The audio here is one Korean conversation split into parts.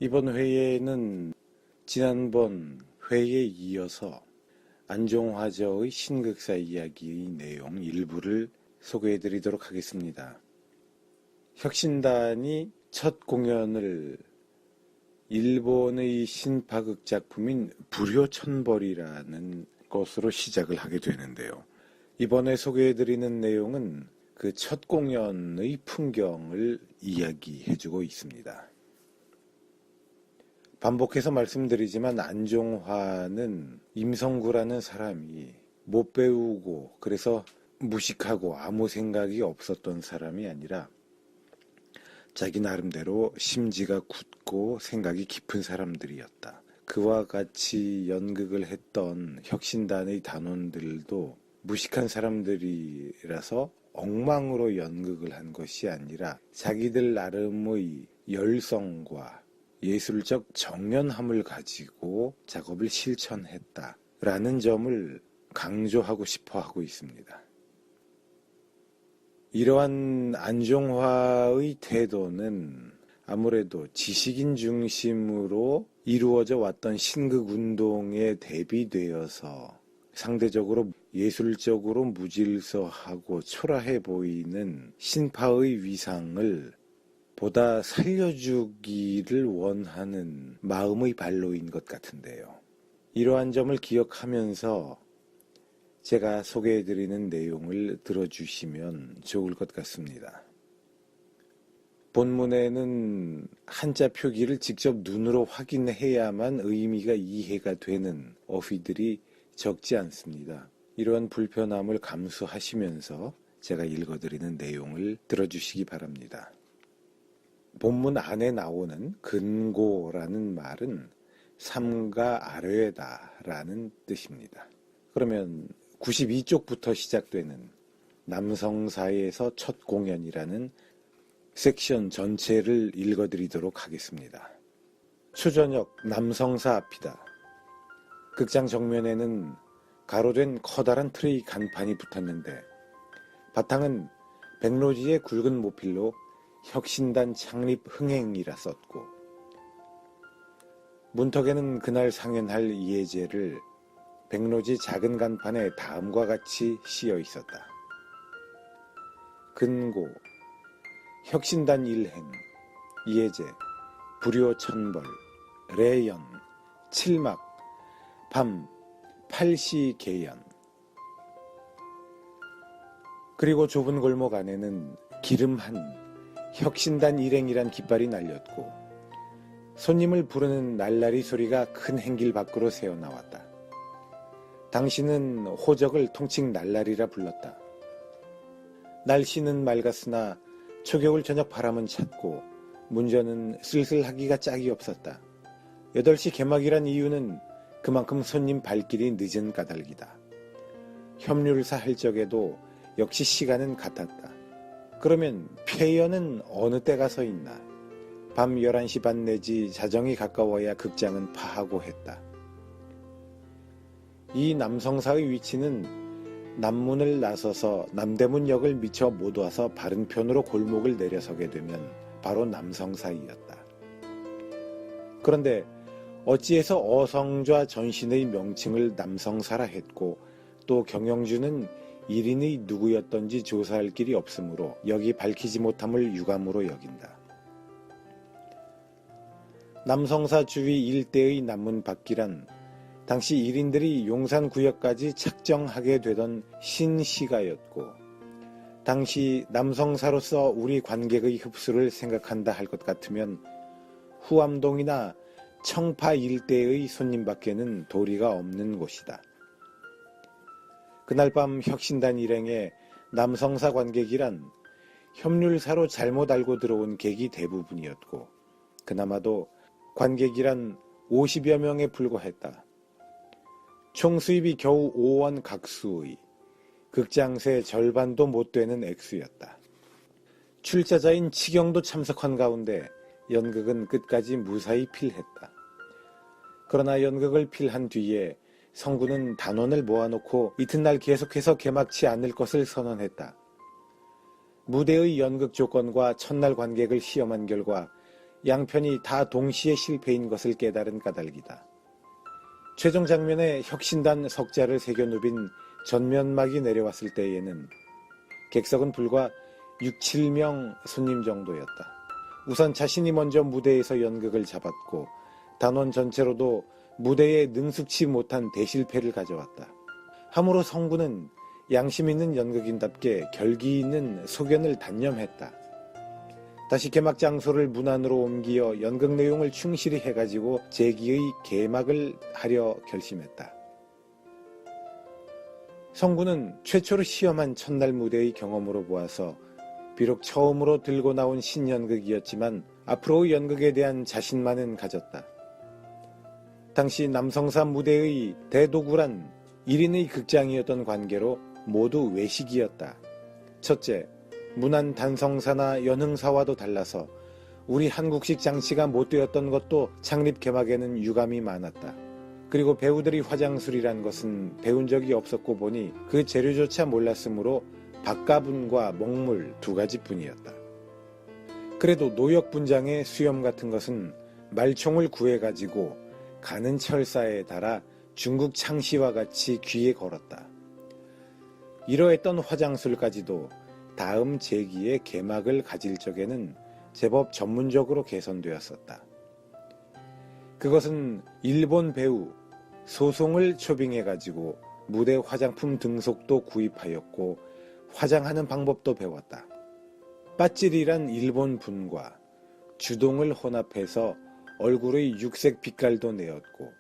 이번 회에는 지난번 회에 이어서 안종화저의 신극사 이야기의 내용 일부를 소개해드리도록 하겠습니다. 혁신단이 첫 공연을 일본의 신파극 작품인 불효천벌이라는 것으로 시작을 하게 되는데요. 이번에 소개해드리는 내용은 그 첫 공연의 풍경을 이야기해주고 있습니다. 반복해서 말씀드리지만 안종화는 임성구라는 사람이 못 배우고 그래서 무식하고 아무 생각이 없었던 사람이 아니라 자기 나름대로 심지가 굳고 생각이 깊은 사람들이었다. 그와 같이 연극을 했던 혁신단의 단원들도 무식한 사람들이라서 엉망으로 연극을 한 것이 아니라 자기들 나름의 열성과 예술적 정연함을 가지고 작업을 실천했다라는 점을 강조하고 싶어 하고 있습니다. 이러한 안종화의 태도는 아무래도 지식인 중심으로 이루어져 왔던 신극운동에 대비되어서 상대적으로 예술적으로 무질서하고 초라해 보이는 신파의 위상을 보다 살려주기를 원하는 마음의 발로인 것 같은데요. 이러한 점을 기억하면서 제가 소개해드리는 내용을 들어주시면 좋을 것 같습니다. 본문에는 한자 표기를 직접 눈으로 확인해야만 의미가 이해가 되는 어휘들이 적지 않습니다. 이러한 불편함을 감수하시면서 제가 읽어드리는 내용을 들어주시기 바랍니다. 본문 안에 나오는 근고라는 말은 삼가 아래다라는 뜻입니다. 그러면 92쪽부터 시작되는 남성사에서 첫 공연이라는 섹션 전체를 읽어드리도록 하겠습니다. 초저녁 남성사 앞이다. 극장 정면에는 가로된 커다란 트레이 간판이 붙었는데 바탕은 백로지의 굵은 모필로 혁신단 창립 흥행이라 썼고 문턱에는 그날 상연할 예제를 백로지 작은 간판에 다음과 같이 씌어 있었다. 근고, 혁신단 일행, 예제, 불효천벌, 레연, 칠막, 밤, 팔시개연. 그리고 좁은 골목 안에는 기름한 혁신단 일행이란 깃발이 날렸고 손님을 부르는 날라리 소리가 큰 행길 밖으로 새어나왔다. 당신은 호적을 통칭 날라리라 불렀다. 날씨는 맑았으나 초겨울 저녁 바람은 찼고 문전은 쓸쓸하기가 짝이 없었다. 8시 개막이란 이유는 그만큼 손님 발길이 늦은 까닭이다. 협률사 할 적에도 역시 시간은 같았다. 그러면 폐연은 어느 때가 서 있나? 밤 11시 반 내지 자정이 가까워야 극장은 파하고 했다. 이 남성사의 위치는 남문을 나서서 남대문역을 미쳐 못 와서 바른 편으로 골목을 내려서게 되면 바로 남성사이었다. 그런데 어찌해서 어성좌 전신의 명칭을 남성사라 했고 또 경영주는 1인의 누구였던지 조사할 길이 없으므로 여기 밝히지 못함을 유감으로 여긴다. 남성사 주위 일대의 남문 밖이란 당시 1인들이 용산구역까지 착정하게 되던 신시가였고 당시 남성사로서 우리 관객의 흡수를 생각한다 할 것 같으면 후암동이나 청파 일대의 손님밖에는 도리가 없는 곳이다. 그날 밤 혁신단 일행에 남성사 관객이란 협률사로 잘못 알고 들어온 객이 대부분이었고 그나마도 관객이란 50여 명에 불과했다. 총 수입이 겨우 5원 각수의 극장세 절반도 못 되는 액수였다. 출자자인 치경도 참석한 가운데 연극은 끝까지 무사히 필했다. 그러나 연극을 필한 뒤에 성구는 단원을 모아놓고 이튿날 계속해서 개막치 않을 것을 선언했다. 무대의 연극 조건과 첫날 관객을 시험한 결과 양편이 다 동시에 실패인 것을 깨달은 까닭이다. 최종 장면에 혁신단 석자를 새겨 누빈 전면막이 내려왔을 때에는 객석은 불과 6, 7명 손님 정도였다. 우선 자신이 먼저 무대에서 연극을 잡았고 단원 전체로도 무대에 능숙치 못한 대실패를 가져왔다. 함으로 성구는 양심 있는 연극인답게 결기 있는 소견을 단념했다. 다시 개막 장소를 문안으로 옮기어 연극 내용을 충실히 해가지고 재기의 개막을 하려 결심했다. 성구는 최초로 시험한 첫날 무대의 경험으로 보아서 비록 처음으로 들고 나온 신연극이었지만 앞으로의 연극에 대한 자신만은 가졌다. 당시 남성사 무대의 대도구란 1인의 극장이었던 관계로 모두 외식이었다. 첫째, 문안 단성사나 연흥사와도 달라서 우리 한국식 장치가 못 되었던 것도 창립 개막에는 유감이 많았다. 그리고 배우들이 화장술이란 것은 배운 적이 없었고 보니 그 재료조차 몰랐으므로 박가분과 먹물 두 가지뿐이었다. 그래도 노역 분장의 수염 같은 것은 말총을 구해가지고 가는 철사에 달아 중국 창시와 같이 귀에 걸었다. 이러했던 화장술까지도 다음 재기의 개막을 가질 적에는 제법 전문적으로 개선되었었다. 그것은 일본 배우 소송을 초빙해가지고 무대 화장품 등속도 구입하였고 화장하는 방법도 배웠다. 빠찌리란 일본 분과 주동을 혼합해서 얼굴의 육색 빛깔도 내었고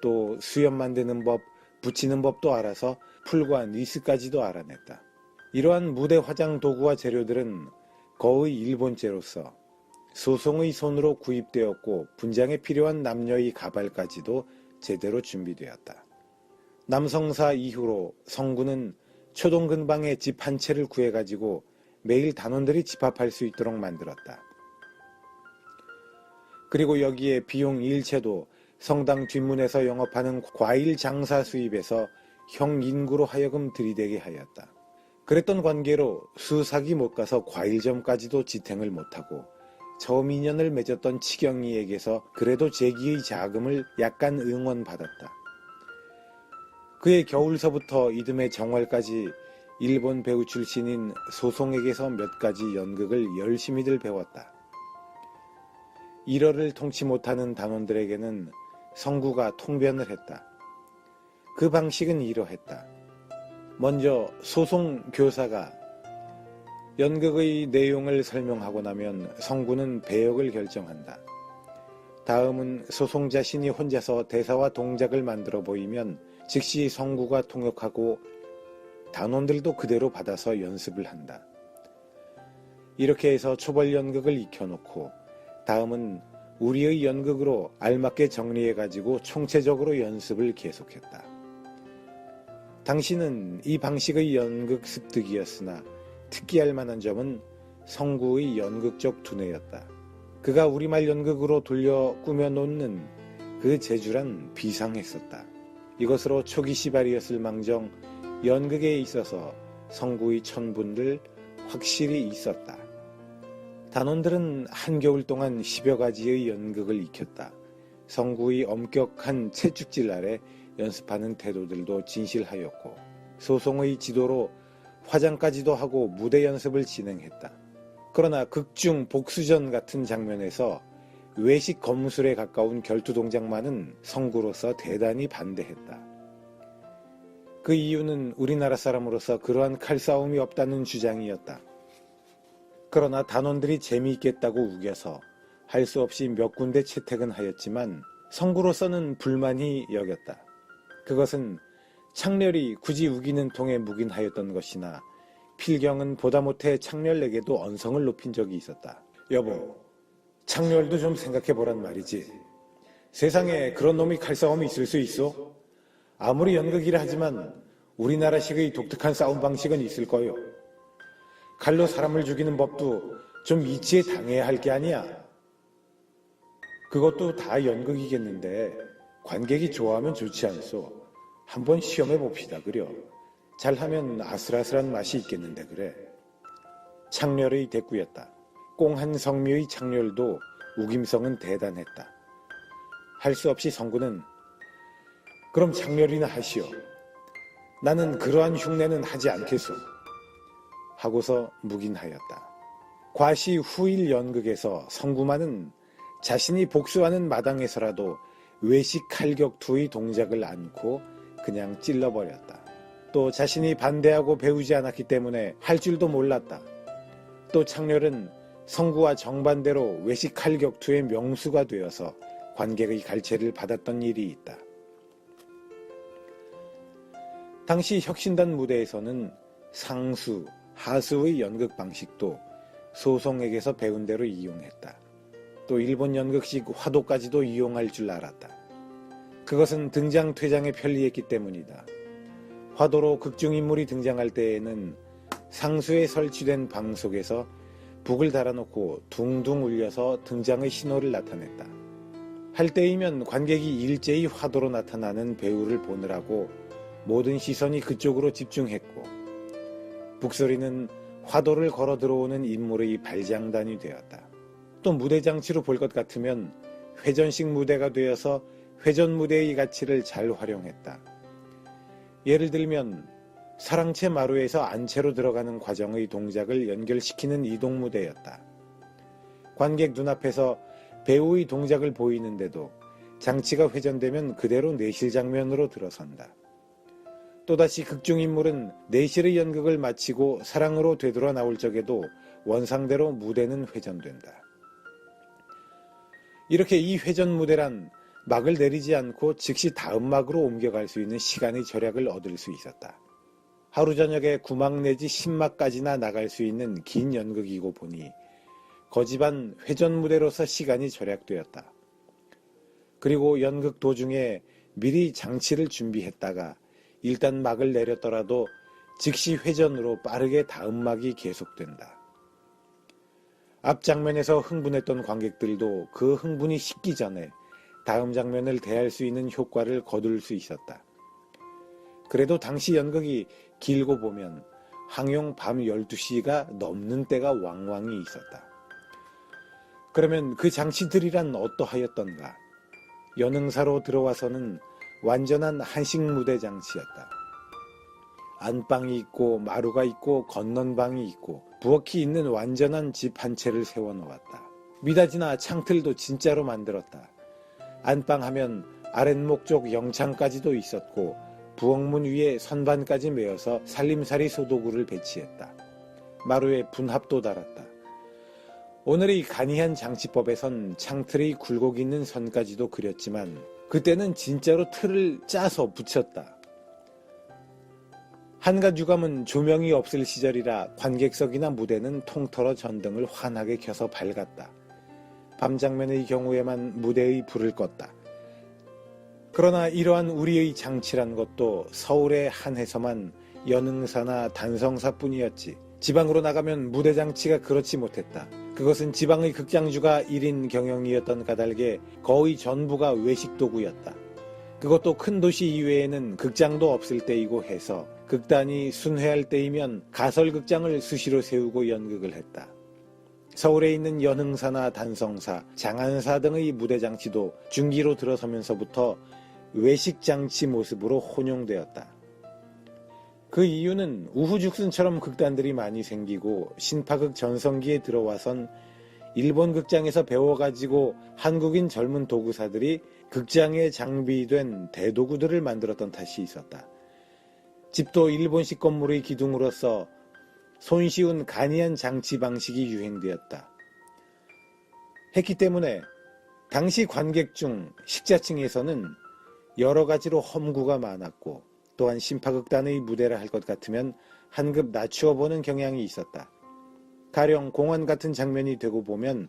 또 수염 만드는 법, 붙이는 법도 알아서 풀과 니스까지도 알아냈다. 이러한 무대 화장 도구와 재료들은 거의 일본제로서 소송의 손으로 구입되었고 분장에 필요한 남녀의 가발까지도 제대로 준비되었다. 남성사 이후로 성구는 초동 근방에 집 한 채를 구해가지고 매일 단원들이 집합할 수 있도록 만들었다. 그리고 여기에 비용 일체도 성당 뒷문에서 영업하는 과일 장사 수입에서 형 인구로 하여금 들이대게 하였다. 그랬던 관계로 수사기 못 가서 과일점까지도 지탱을 못하고 처음 인연을 맺었던 치경이에게서 그래도 재기의 자금을 약간 응원받았다. 그의 겨울서부터 이듬해 정월까지 일본 배우 출신인 소송에게서 몇 가지 연극을 열심히들 배웠다. 일어를 통치 못하는 단원들에게는 성구가 통변을 했다. 그 방식은 이러했다. 먼저 소송 교사가 연극의 내용을 설명하고 나면 성구는 배역을 결정한다. 다음은 소송 자신이 혼자서 대사와 동작을 만들어 보이면 즉시 성구가 통역하고 단원들도 그대로 받아서 연습을 한다. 이렇게 해서 초벌 연극을 익혀놓고 다음은 우리의 연극으로 알맞게 정리해가지고 총체적으로 연습을 계속했다. 당시는 이 방식의 연극 습득이었으나 특기할 만한 점은 성구의 연극적 두뇌였다. 그가 우리말 연극으로 돌려 꾸며놓는 그 재주란 비상했었다. 이것으로 초기 시발이었을 망정 연극에 있어서 성구의 천분들 확실히 있었다. 단원들은 한겨울 동안 10여 가지의 연극을 익혔다. 성구의 엄격한 채찍질 아래 연습하는 태도들도 진실하였고 소송의 지도로 화장까지도 하고 무대 연습을 진행했다. 그러나 극중 복수전 같은 장면에서 외식 검술에 가까운 결투 동작만은 성구로서 대단히 반대했다. 그 이유는 우리나라 사람으로서 그러한 칼싸움이 없다는 주장이었다. 그러나 단원들이 재미있겠다고 우겨서 할 수 없이 몇 군데 채택은 하였지만 성구로서는 불만이 여겼다. 그것은 창렬이 굳이 우기는 통에 묵인하였던 것이나 필경은 보다 못해 창렬에게도 언성을 높인 적이 있었다. 여보, 창렬도 좀 생각해보란 말이지. 세상에 그런 놈이 칼싸움이 있을 수 있어? 아무리 연극이라 하지만 우리나라식의 독특한 싸움 방식은 있을 거요. 칼로 사람을 죽이는 법도 좀 이치에 당해야 할 게 아니야. 그것도 다 연극이겠는데 관객이 좋아하면 좋지 않소. 한번 시험해 봅시다 그려. 잘하면 아슬아슬한 맛이 있겠는데 그래. 창렬의 대꾸였다. 꽁한 성미의 창렬도 우김성은 대단했다. 할 수 없이 성구는 그럼 장렬이나 하시오. 나는 그러한 흉내는 하지 않겠소. 하고서 묵인하였다. 과시 후일 연극에서 성구만은 자신이 복수하는 마당에서라도 외식 칼격투의 동작을 않고 그냥 찔러버렸다. 또 자신이 반대하고 배우지 않았기 때문에 할 줄도 몰랐다. 또 창렬은 성구와 정반대로 외식 칼격투의 명수가 되어서 관객의 갈채를 받았던 일이 있다. 당시 혁신단 무대에서는 상수, 하수의 연극 방식도 소송에게서 배운 대로 이용했다. 또 일본 연극식 화도까지도 이용할 줄 알았다. 그것은 등장 퇴장에 편리했기 때문이다. 화도로 극중인물이 등장할 때에는 상수에 설치된 방 속에서 북을 달아놓고 둥둥 울려서 등장의 신호를 나타냈다. 할 때이면 관객이 일제히 화도로 나타나는 배우를 보느라고 모든 시선이 그쪽으로 집중했고, 북소리는 화도를 걸어 들어오는 인물의 발장단이 되었다. 또 무대 장치로 볼 것 같으면 회전식 무대가 되어서 회전 무대의 가치를 잘 활용했다. 예를 들면 사랑채 마루에서 안채로 들어가는 과정의 동작을 연결시키는 이동 무대였다. 관객 눈앞에서 배우의 동작을 보이는데도 장치가 회전되면 그대로 내실 장면으로 들어선다. 또다시 극중인물은 내실의 연극을 마치고 사랑으로 되돌아 나올 적에도 원상대로 무대는 회전된다. 이렇게 이 회전 무대란 막을 내리지 않고 즉시 다음 막으로 옮겨갈 수 있는 시간의 절약을 얻을 수 있었다. 하루 저녁에 9막 내지 10막까지나 나갈 수 있는 긴 연극이고 보니 거지반 회전 무대로서 시간이 절약되었다. 그리고 연극 도중에 미리 장치를 준비했다가 일단 막을 내렸더라도 즉시 회전으로 빠르게 다음 막이 계속된다. 앞 장면에서 흥분했던 관객들도 그 흥분이 식기 전에 다음 장면을 대할 수 있는 효과를 거둘 수 있었다. 그래도 당시 연극이 길고 보면 항용 밤 12시가 넘는 때가 왕왕이 있었다. 그러면 그 장치들이란 어떠하였던가? 연흥사로 들어와서는 완전한 한식 무대 장치였다. 안방이 있고 마루가 있고 건넌방이 있고 부엌이 있는 완전한 집 한 채를 세워놓았다. 미닫이나 창틀도 진짜로 만들었다. 안방 하면 아랫목 쪽 영창까지도 있었고 부엌문 위에 선반까지 메어서 살림살이 소도구를 배치했다. 마루에 분합도 달았다. 오늘의 간이한 장치법에선 창틀의 굴곡 있는 선까지도 그렸지만 그때는 진짜로 틀을 짜서 붙였다. 한갓 유감은 조명이 없을 시절이라 관객석이나 무대는 통틀어 전등을 환하게 켜서 밝았다. 밤 장면의 경우에만 무대의 불을 껐다. 그러나 이러한 우리의 장치란 것도 서울의 한해서만 연흥사나 단성사뿐이었지. 지방으로 나가면 무대 장치가 그렇지 못했다. 그것은 지방의 극장주가 1인 경영이었던 까닭에 거의 전부가 외식 도구였다. 그것도 큰 도시 이외에는 극장도 없을 때이고 해서 극단이 순회할 때이면 가설극장을 수시로 세우고 연극을 했다. 서울에 있는 연흥사나 단성사, 장안사 등의 무대 장치도 중기로 들어서면서부터 외식장치 모습으로 혼용되었다. 그 이유는 우후죽순처럼 극단들이 많이 생기고 신파극 전성기에 들어와선 일본 극장에서 배워가지고 한국인 젊은 도구사들이 극장에 장비된 대도구들을 만들었던 탓이 있었다. 집도 일본식 건물의 기둥으로서 손쉬운 간이한 장치 방식이 유행되었다. 했기 때문에 당시 관객 중 식자층에서는 여러 가지로 험구가 많았고 또한 신파극단의 무대라 할 것 같으면 한급 낮추어 보는 경향이 있었다. 가령 공원 같은 장면이 되고 보면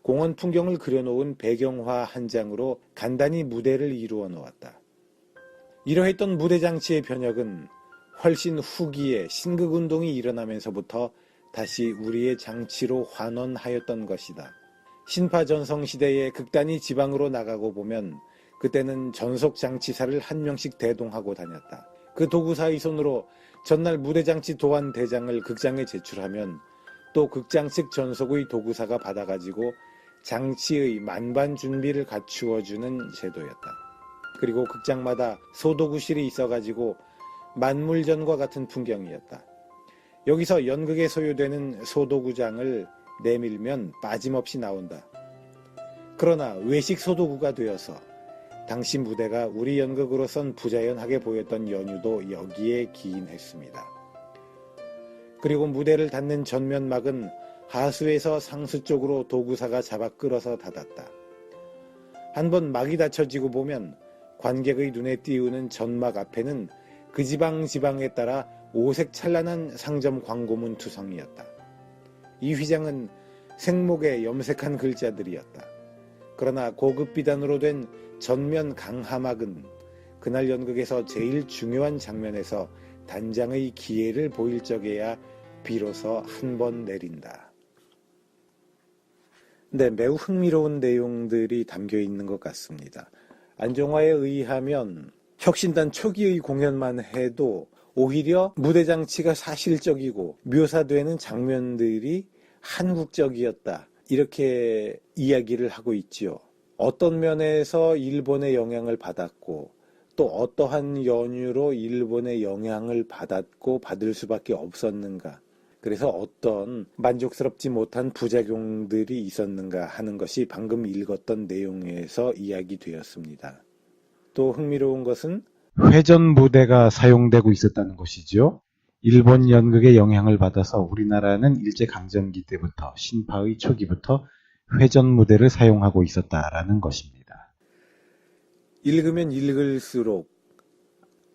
공원 풍경을 그려놓은 배경화 한 장으로 간단히 무대를 이루어 놓았다. 이러했던 무대 장치의 변혁은 훨씬 후기에 신극운동이 일어나면서부터 다시 우리의 장치로 환원하였던 것이다. 신파전성 시대에 극단이 지방으로 나가고 보면 그때는 전속장치사를 한 명씩 대동하고 다녔다. 그 도구사의 손으로 전날 무대장치 도안 대장을 극장에 제출하면 또 극장 측 전속의 도구사가 받아가지고 장치의 만반 준비를 갖추어주는 제도였다. 그리고 극장마다 소도구실이 있어가지고 만물전과 같은 풍경이었다. 여기서 연극에 소요되는 소도구장을 내밀면 빠짐없이 나온다. 그러나 외식 소도구가 되어서 당시 무대가 우리 연극으로선 부자연하게 보였던 연유도 여기에 기인했습니다. 그리고 무대를 닫는 전면막은 하수에서 상수 쪽으로 도구사가 잡아 끌어서 닫았다. 한번 막이 닫혀지고 보면 관객의 눈에 띄우는 전막 앞에는 그 지방에 따라 오색 찬란한 상점 광고문 투성이었다. 이 휘장은 생목에 염색한 글자들이었다. 그러나 고급 비단으로 된 전면 강하막은 그날 연극에서 제일 중요한 장면에서 단장의 기회를 보일 적에야 비로소 한 번 내린다. 네, 매우 흥미로운 내용들이 담겨 있는 것 같습니다. 안종화에 의하면 혁신단 초기의 공연만 해도 오히려 무대 장치가 사실적이고 묘사되는 장면들이 한국적이었다. 이렇게 이야기를 하고 있지요. 어떤 면에서 일본의 영향을 받았고 또 어떠한 연유로 일본의 영향을 받았고 받을 수밖에 없었는가. 그래서 어떤 만족스럽지 못한 부작용들이 있었는가 하는 것이 방금 읽었던 내용에서 이야기되었습니다. 또 흥미로운 것은 회전 무대가 사용되고 있었다는 것이죠. 일본 연극의 영향을 받아서 우리나라는 일제강점기 때부터 신파의 초기부터 회전 무대를 사용하고 있었다라는 것입니다. 읽으면 읽을수록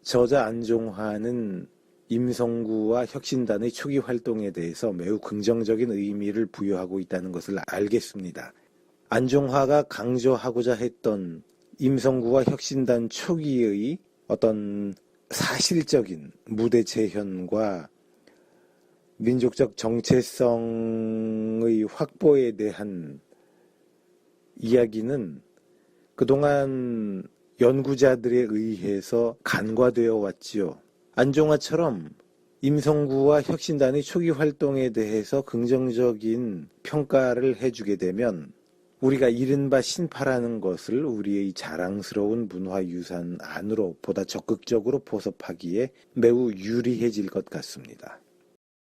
저자 안종화는 임성구와 혁신단의 초기 활동에 대해서 매우 긍정적인 의미를 부여하고 있다는 것을 알겠습니다. 안종화가 강조하고자 했던 임성구와 혁신단 초기의 어떤 사실적인 무대 재현과 민족적 정체성의 확보에 대한 이야기는 그동안 연구자들에 의해서 간과되어 왔지요. 안종화처럼 임성구와 혁신단의 초기 활동에 대해서 긍정적인 평가를 해주게 되면 우리가 이른바 신파라는 것을 우리의 자랑스러운 문화유산 안으로 보다 적극적으로 포섭하기에 매우 유리해질 것 같습니다.